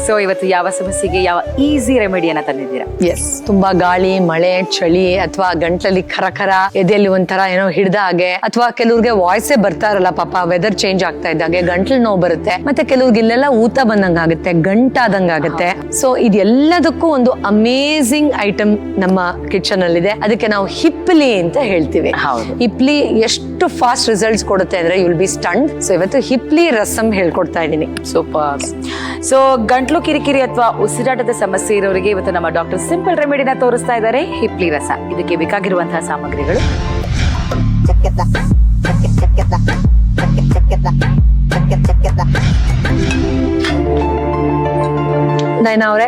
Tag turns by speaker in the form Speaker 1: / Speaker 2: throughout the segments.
Speaker 1: So ಇವತ್ತು ಯಾವ ಸಮಸ್ಯೆಗೆ ಯಾವ ಈಸಿ ರೆಮಿಡಿಯನ್ನ ತಂದಿದ್ದೀರಾ?
Speaker 2: ಎಸ್, ತುಂಬಾ ಗಾಳಿ, ಮಳೆ, ಚಳಿ ಅಥವಾ ಗಂಟ್ಲಲ್ಲಿ ಖರ ಎದೆಯಲ್ಲಿ ಒಂಥರ ಏನೋ ಹಿಡ್ದ ಹಾಗೆ, ಅಥವಾ ಕೆಲವ್ರಿಗೆ ವಾಯ್ಸೇ ಬರ್ತಾ ಇರಲ್ಲ ಪಾಪ, ವೆದರ್ ಚೇಂಜ್ ಆಗ್ತಾ ಇದ್ದಾಗೆ ಗಂಟ್ಲು ನೋವು ಬರುತ್ತೆ, ಮತ್ತೆ ಕೆಲವ್ರಿಗೆ ಇಲ್ಲೆಲ್ಲ ಊತ ಬಂದಂಗ ಆಗುತ್ತೆ, ಗಂಟಾದಂಗ ಆಗುತ್ತೆ. ಸೊ ಇದೆಲ್ಲದಕ್ಕೂ ಒಂದು ಅಮೇಸಿಂಗ್ ಐಟಮ್ ನಮ್ಮ ಕಿಚನ್ ಅಲ್ಲಿ ಇದೆ. ಅದಕ್ಕೆ ನಾವು ಹಿಪ್ಲಿ ಅಂತ ಹೇಳ್ತೀವಿ. ಹಿಪ್ಲಿ ಎಷ್ಟು ಫಾಸ್ಟ್ ರಿಸಲ್ಟ್ಸ್ ಕೊಡುತ್ತೆ ಅಂದ್ರೆ ಯು ವಿಲ್ ಬಿ ಸ್ಟನ್ಡ್. ಸೊ ಇವತ್ತು ಹಿಪ್ಲಿ ರಸಂ ಹೇಳ್ಕೊಡ್ತಾ ಇದ್ದೀನಿ.
Speaker 1: ಸೂಪರ್. ಸೊ ಗಂಟ್ಲು ಕಿರಿಕಿರಿ ಅಥವಾ ಉಸಿರಾಟದ ಸಮಸ್ಯೆ ಇರೋರಿಗೆ ಇವತ್ತು ನಮ್ಮ ಡಾಕ್ಟರ್ ಸಿಂಪಲ್ ರೆಮಿಡಿನ ತೋರಿಸ್ತಾ ಇದ್ದಾರೆ, ಹಿಪ್ಲಿ ರಸ. ಇದಕ್ಕೆ ಬೇಕಾಗಿರುವಂತಹ ಸಾಮಗ್ರಿಗಳು:
Speaker 2: ನಯನ ಅವರೇ,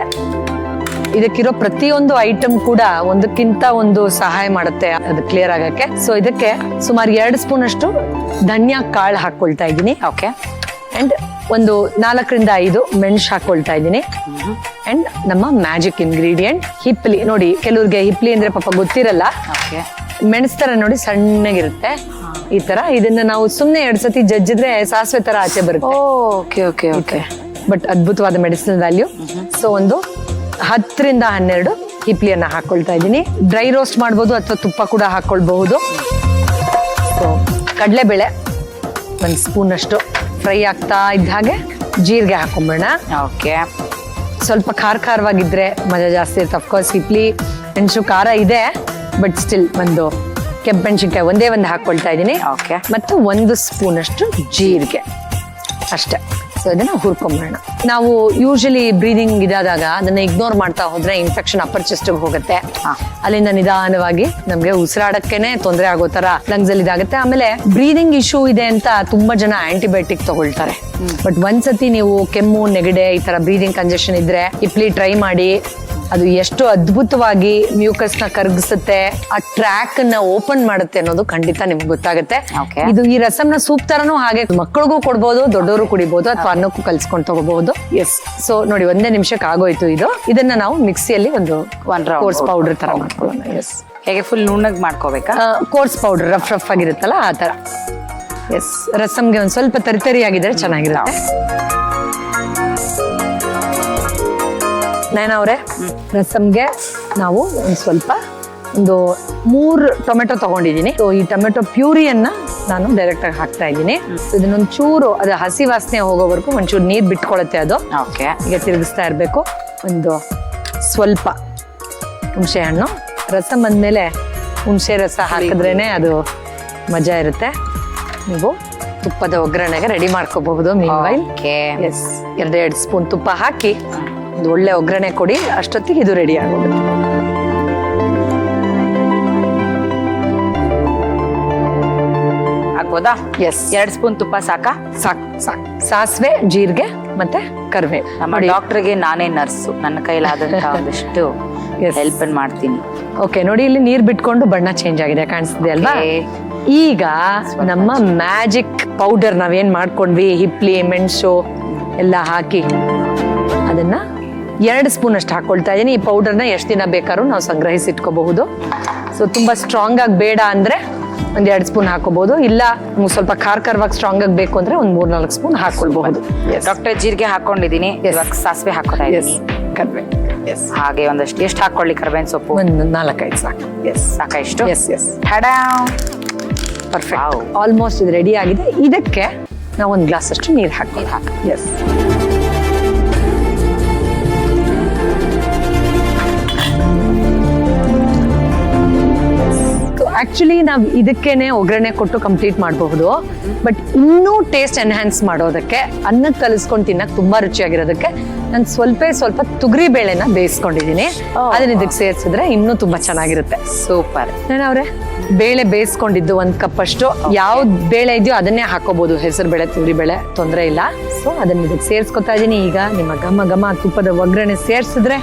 Speaker 2: ಇದಕ್ಕಿರೋ ಪ್ರತಿಯೊಂದು ಐಟಮ್ ಕೂಡ ಒಂದಕ್ಕಿಂತ ಒಂದು ಸಹಾಯ ಮಾಡುತ್ತೆ ಅದು ಕ್ಲಿಯರ್ ಆಗಕ್ಕೆ. ಸೊ ಇದಕ್ಕೆ ಸುಮಾರು 2 ಸ್ಪೂನ್ ಅಷ್ಟು ಧನಿಯಾ ಕಾಳು ಹಾಕೊಳ್ತಾ ಇದ್ದೀನಿ.
Speaker 1: ಓಕೆ.
Speaker 2: ಅಂಡ್ ಒಂದು 4 ರಿಂದ 5 ಮೆಣಸು ಹಾಕೊಳ್ತಾ ಇದ್ದೀನಿ. ಅಂಡ್ ನಮ್ಮ ಮ್ಯಾಜಿಕ್ ಇಂಗ್ರೀಡಿಯೆಂಟ್ ಹಿಪ್ಲಿ. ನೋಡಿ, ಕೆಲವ್ರಿಗೆ ಹಿಪ್ಲಿ ಅಂದ್ರೆ ಪಾಪ ಗೊತ್ತಿರಲ್ಲ. ಮೆಣಸ್ ತರ ನೋಡಿ ಸಣ್ಣಗಿರುತ್ತೆ ಈ ತರ. ಇದನ್ನ ನಾವು ಸುಮ್ನೆ 2 ಸತಿ ಜಜ್ಜಿದ್ರೆ ಸಾಸಿವೆ ತರ ಆಚೆ ಬರುತ್ತೆ.
Speaker 1: Okay okay okay.
Speaker 2: ಬಟ್ ಅದ್ಭುತವಾದ ಮೆಡಿಸಿನ್ ವ್ಯಾಲ್ಯೂ. ಸೊ ಒಂದು 10 ರಿಂದ 12 ಹಿಪ್ಲಿಯನ್ನ ಹಾಕೊಳ್ತಾ ಇದ್ದೀನಿ. ಡ್ರೈ ರೋಸ್ಟ್ ಮಾಡ್ಬೋದು ಅಥವಾ ತುಪ್ಪ ಕೂಡ ಹಾಕೊಳ್ಬಹುದು. ಸೊ ಕಡಲೆಬೇಳೆ 1 ಸ್ಪೂನ್ ಅಷ್ಟು ಫ್ರೈ ಆಗ್ತಾ ಇದ್ದ ಹಾಗೆ ಜೀರಿಗೆ ಹಾಕೊಂಬಿಡೋಣ.
Speaker 1: ಓಕೆ.
Speaker 2: ಸ್ವಲ್ಪ ಖಾರವಾಗಿದ್ರೆ ಮಜಾ ಜಾಸ್ತಿ ಇರುತ್ತೆ. ಅಫ್ಕೋರ್ಸ್ ಹಿಪ್ಲಿ ಮೆಣಸು ಖಾರ ಇದೆ, ಬಟ್ ಸ್ಟಿಲ್ ಒಂದು ಕೆಂಪು ಮೆಣಸಿನ್ಕಾಯಿ ಒಂದೇ ಒಂದು ಹಾಕೊಳ್ತಾ ಇದ್ದೀನಿ.
Speaker 1: ಓಕೆ.
Speaker 2: ಮತ್ತು 1 ಸ್ಪೂನ್ ಅಷ್ಟು ಜೀರಿಗೆ ಅಷ್ಟೇ. ಸೊ ಇದನ್ನ ಹುರ್ಕೊಂಬಿಡೋಣ. ನಾವು ಯೂಶಲಿ ಬ್ರೀದಿಂಗ್ ಇದಾದಾಗ ಅದನ್ನ ಇಗ್ನೋರ್ ಮಾಡ್ತಾ ಹೋದ್ರೆ ಇನ್ಫೆಕ್ಷನ್ ಅಪ್ಪರ್ ಚೆಸ್ಟ್ ಹೋಗುತ್ತೆ. ಅಲ್ಲಿಂದ ನಿಧಾನವಾಗಿ ನಮ್ಗೆ ಉಸಿರಾಡಕ್ಕೇನೆ ತೊಂದರೆ ಆಗೋ ತರ ಲಂಗ್ಸ್ ಅಲ್ಲಿ ಇದಾಗುತ್ತೆ. ಆಮೇಲೆ ಬ್ರೀದಿಂಗ್ ಇಶ್ಯೂ ಇದೆ ಅಂತ ತುಂಬಾ ಜನ ಆಂಟಿಬಯೋಟಿಕ್ ತಗೊಳ್ತಾರೆ. ಬಟ್ ಒಂದ್ಸತಿ ನೀವು ಕೆಮ್ಮು, ನೆಗಡೆ, ಈ ತರ ಬ್ರೀದಿಂಗ್ ಕಂಜೆಷನ್ ಇದ್ರೆ ಹಿಪ್ಲಿ ಟ್ರೈ ಮಾಡಿ. ಅದು ಎಷ್ಟು ಅದ್ಭುತವಾಗಿ ಮ್ಯೂಕಸ್ ನ ಕರಗಿಸುತ್ತೆ, ಆ ಟ್ರ್ಯಾಕ್ ನ ಓಪನ್ ಮಾಡುತ್ತೆ ಅನ್ನೋದು ಖಂಡಿತ ನಿಮ್ಗೆ ಗೊತ್ತಾಗುತ್ತೆ. ಇದು ಈ ರಸಂನ ಸೂಪ್ ತರನು ಹಾಗೆ ಮಕ್ಕಳಿಗೂ ಕೊಡ್ಬೋದು, ದೊಡ್ಡವರು ಕುಡಿಬಹುದು, ಅಥವಾ ಅನ್ನಕ್ಕೂ ಕಲ್ಸ್ಕೊಂಡು ತಗೋಬಹುದು. ಎಸ್. ಸೊ ನೋಡಿ, 1 ನಿಮಿಷಕ್ಕೆ ಆಗೋಯ್ತು ಇದು. ಇದನ್ನ ನಾವು ಮಿಕ್ಸಿಯಲ್ಲಿ ಒಂದು ಕೋರ್ಸ್ ಪೌಡರ್ ತರ ಮಾಡ್ಕೊಳ್ಳೋಣ. ಎಸ್.
Speaker 1: ಹೇಗೆ ಫುಲ್ ನುಣ್ಣಗ್ ಮಾಡ್ಕೋಬೇಕಾ?
Speaker 2: ಕೋರ್ಸ್ ಪೌಡರ್ ರಫ್ ಆಗಿರುತ್ತಲ್ಲ ಆ ತರ. ಎಸ್. ರಸಂಗೆ ಒಂದ್ ಸ್ವಲ್ಪ ತರಿ ಆಗಿದ್ರೆ ಚೆನ್ನಾಗಿರುತ್ತೆ. ನಯನ ಅವರೇ, ರಸಂಗೆ ನಾವು ಒಂದು 3 ಟೊಮೆಟೊ ತಗೊಂಡಿದ್ದೀನಿ. ಸೊ ಈ ಟೊಮೆಟೊ ಪ್ಯೂರಿಯನ್ನ ನಾನು ಡೈರೆಕ್ಟ್ ಆಗಿ ಹಾಕ್ತಾ ಇದ್ದೀನಿ. ಇದನ್ನೊಂದು ಚೂರು ಅದು ಹಸಿ ವಾಸನೆ ಹೋಗೋವರೆಗೂ ಒಂಚೂರು ನೀರು ಬಿಟ್ಕೊಳುತ್ತೆ ಅದು.
Speaker 1: ಓಕೆ.
Speaker 2: ಈಗ ತಿರುಗಿಸ್ತಾ ಇರಬೇಕು. ಒಂದು ಸ್ವಲ್ಪ ಹುಣಸೆ ಹಣ್ಣು. ರಸಂ ಅಂದಮೇಲೆ ಹುಣಸೆ ರಸ ಹಾಕಿದ್ರೇನೆ ಅದು ಮಜಾ ಇರುತ್ತೆ. ನೀವು ತುಪ್ಪದ ಒಗ್ಗರಣೆಗೆ ರೆಡಿ ಮಾಡ್ಕೋಬಹುದು. ಮೀನ್ವೈಲ್ ಎಸ್, 2 ಸ್ಪೂನ್ ತುಪ್ಪ ಹಾಕಿ ಒಂದು ಒಳ್ಳೆ ಒಗ್ಗರಣೆ ಕೊಡಿ. ಅಷ್ಟೊತ್ತಿಗೆ ಇದು ರೆಡಿ ಆಗೋಗುತ್ತೆ.
Speaker 1: ಆಗ್ಬೋದಾ?
Speaker 2: ಎಸ್.
Speaker 1: 2 ಸ್ಪೂನ್ ತುಪ್ಪ ಸಾಕಾ?
Speaker 2: ಸಾಕು. ಸಾಸಿವೆ, ಜೀರಿಗೆ ಮತ್ತೆ ಕರಿಬೇವು.
Speaker 1: ನಮ್ಮ ಡಾಕ್ಟರ್ಗೆ ನಾನೇ ನರ್ಸು, ನನ್ನ ಕೈಲಾದಂತ ಒಂದಿಷ್ಟು ಹೆಲ್ಪ್ ಮಾಡ್ತೀನಿ.
Speaker 2: ಓಕೆ. ನೋಡಿ, ಇಲ್ಲಿ ನೀರ್ ಬಿಟ್ಕೊಂಡು ಬಣ್ಣ ಚೇಂಜ್ ಆಗಿದೆ, ಕಾಣಿಸ್ತಿದೆ ಅಲ್ವಾ? ಈಗ ನಮ್ಮ ಮ್ಯಾಜಿಕ್ ಪೌಡರ್ ನಾವೇನ್ ಮಾಡ್ಕೊಂಡ್ವಿ, ಹಿಪ್ಲಿ, ಮೆಣಸು ಎಲ್ಲ ಹಾಕಿ ಅದನ್ನ 2 ಸ್ಪೂನ್ ಅಷ್ಟು ಹಾಕೊಳ್ತಾ ಇದೀನಿ. ಈ ಪೌಡರ್ನ ಎಷ್ಟು ದಿನ ಬೇಕಾದ್ರೂ ನಾವು ಸಂಗ್ರಹಿಸಿಟ್ಕೋಬಹುದು. ಸೊ ತುಂಬಾ ಸ್ಟ್ರಾಂಗ್ ಆಗಿ ಬೇಡ ಅಂದ್ರೆ 1-2 ಸ್ಪೂನ್ ಹಾಕೋಬಹುದು. ಇಲ್ಲ ನಮ್ಗೆ ಸ್ವಲ್ಪ ಖಾರವಾಗಿ ಸ್ಟ್ರಾಂಗ್ ಆಗಿ ಬೇಕು ಅಂದ್ರೆ 3-4 ಸ್ಪೂನ್ ಹಾಕೊಳ್ಬಹುದು.
Speaker 1: ಡಾಕ್ಟರ್ ಜೀರಿಗೆ ಹಾಕೊಂಡಿದೀನಿ. ಇವಾಗ ಸಾಸಿವೆ ಹಾಕೋತಾ ಇದೀನಿ.
Speaker 2: ಕರ್ಬೇವು.
Speaker 1: ಎಸ್. ಹಾಗೆ ಒಂದಷ್ಟು ಎಷ್ಟು ಹಾಕೊಳ್ಳಿ? ಕರ್ಬೇವಿನ ಸೊಪ್ಪು
Speaker 2: 4-5 ಸಾಕು. ಎಸ್.
Speaker 1: ಸಾಕ ಇಷ್ಟು?
Speaker 2: Yes yes.
Speaker 1: ಪರ್ಫೆಕ್ಟ್.
Speaker 2: ಆಲ್ಮೋಸ್ಟ್ ಇದು ರೆಡಿ ಆಗಿದೆ. ಇದಕ್ಕೆ ನಾವು 1 ಗ್ಲಾಸ್ ಅಷ್ಟು ನೀರು ಹಾಕಿ. ಎಸ್. ಆಕ್ಚುಲಿ ನಾವು ಇದಕ್ಕೇನೆ ಒಗ್ಗರಣೆ ಕೊಟ್ಟು ಕಂಪ್ಲೀಟ್ ಮಾಡಬಹುದು. ಬಟ್ ಇನ್ನೂ ಟೇಸ್ಟ್ ಎನ್ಹಾನ್ಸ್ ಮಾಡೋದಕ್ಕೆ, ಅನ್ನಕ್ಕೆ ಕಲಿಸ್ಕೊಂಡು ತಿನ್ನಕ್ಕೆ ತುಂಬಾ ರುಚಿಯಾಗಿರೋದಕ್ಕೆ ನಾನು ಸ್ವಲ್ಪ ತೊಗರಿ ಬೇಳೆನ ಬೇಯಿಸ್ಕೊಂಡಿದ್ದೀನಿ. ಅದನ್ನ ಇದಕ್ಕೆ ಸೇರಿಸಿದ್ರೆ ಇನ್ನೂ ತುಂಬಾ ಚೆನ್ನಾಗಿರುತ್ತೆ.
Speaker 1: ಸೂಪರ್.
Speaker 2: ಅವ್ರೆ, ಬೇಳೆ ಬೇಯಿಸ್ಕೊಂಡಿದ್ದು 1 ಕಪ್ ಅಷ್ಟು. ಯಾವ್ದು ಬೇಳೆ ಇದೆಯೋ ಅದನ್ನೇ ಹಾಕೋಬಹುದು, ಹೆಸರು ಬೇಳೆ, ತೊಗರಿ ಬೇಳೆ, ತೊಂದರೆ ಇಲ್ಲ. ಸೊ ಅದನ್ನ ಇದಕ್ಕೆ ಸೇರಿಸ್ಕೊತಾ ಇದೀನಿ. ಈಗ ನಿಮ್ಮ ಘಮ ತುಪ್ಪದ ಒಗ್ಗರಣೆ ಸೇರಿಸಿದ್ರೆ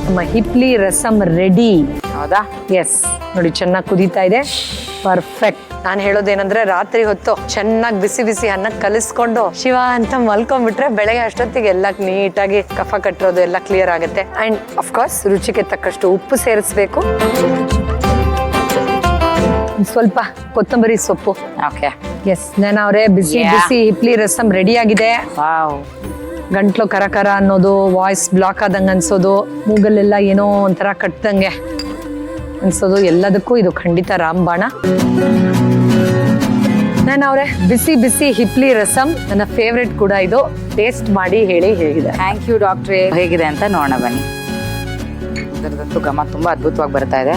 Speaker 2: ನಮ್ಮ ಹಿಪ್ಲಿ ರಸಂ ರೆಡಿ.
Speaker 1: ಹೌದಾ?
Speaker 2: ಎಸ್. ನೋಡಿ, ಚೆನ್ನಾಗಿ ಕುದೀತಾ ಇದೆ. ಪರ್ಫೆಕ್ಟ್. ನಾನು ಹೇಳೋದೇನಂದ್ರೆ, ರಾತ್ರಿ ಹೊತ್ತು ಚೆನ್ನಾಗಿ ಬಿಸಿ ಅನ್ನ ಕಲಿಸ್ಕೊಂಡು ಶಿವ ಅಂತ ಮಲ್ಕೊಂಡ್ಬಿಟ್ರೆ ಬೆಳಗ್ಗೆ ಅಷ್ಟೊತ್ತಿಗೆ ಎಲ್ಲ ನೀಟಾಗಿ ಕಫ ಕಟ್ಟಿರೋದು ಎಲ್ಲ ಕ್ಲಿಯರ್ ಆಗುತ್ತೆ. ಅಂಡ್ ಅಫ್ಕೋರ್ಸ್ ರುಚಿಗೆ ತಕ್ಕಷ್ಟು ಉಪ್ಪು ಸೇರಿಸ್ಬೇಕು. ಸ್ವಲ್ಪ ಕೊತ್ತಂಬರಿ ಸೊಪ್ಪು.
Speaker 1: ಓಕೆ.
Speaker 2: ಎಸ್. ನಾನು ಬಿಸಿ ಹಿಪ್ಲಿ ರಸಂ ರೆಡಿ ಆಗಿದೆ. ಗಂಟ್ಲು ಕರ ಅನ್ನೋದು, ವಾಯ್ಸ್ ಬ್ಲಾಕ್ ಆದಂಗೆ ಅನ್ಸೋದು, ಮೂಗಲ್ಲೆಲ್ಲ ಏನೋ ಒಂಥರ ಕಟ್ದಂಗೆ ಅನ್ಸೋದು, ಎಲ್ಲದಕ್ಕೂ ಇದು ಖಂಡಿತ ರಾಮಬಾಣ. ನಾನು ಅವ್ರೆ ಬಿಸಿ ಬಿಸಿ ಹಿಪ್ಲಿ ರಸಂ ನನ್ನ ಫೇವ್ರೆಟ್ ಕೂಡ ಇದು. ಟೇಸ್ಟ್ ಮಾಡಿ ಹೇಳಿ ಹೇಗಿದೆ.
Speaker 1: ಥ್ಯಾಂಕ್ ಯು ಡಾಕ್ಟ್ರೇ. ಹೇಗಿದೆ ಅಂತ ನೋಡೋಣ ಬನ್ನಿ. ಇದರದ್ದು ಘಮ ತುಂಬಾ ಅದ್ಭುತವಾಗಿ ಬರ್ತಾ ಇದೆ.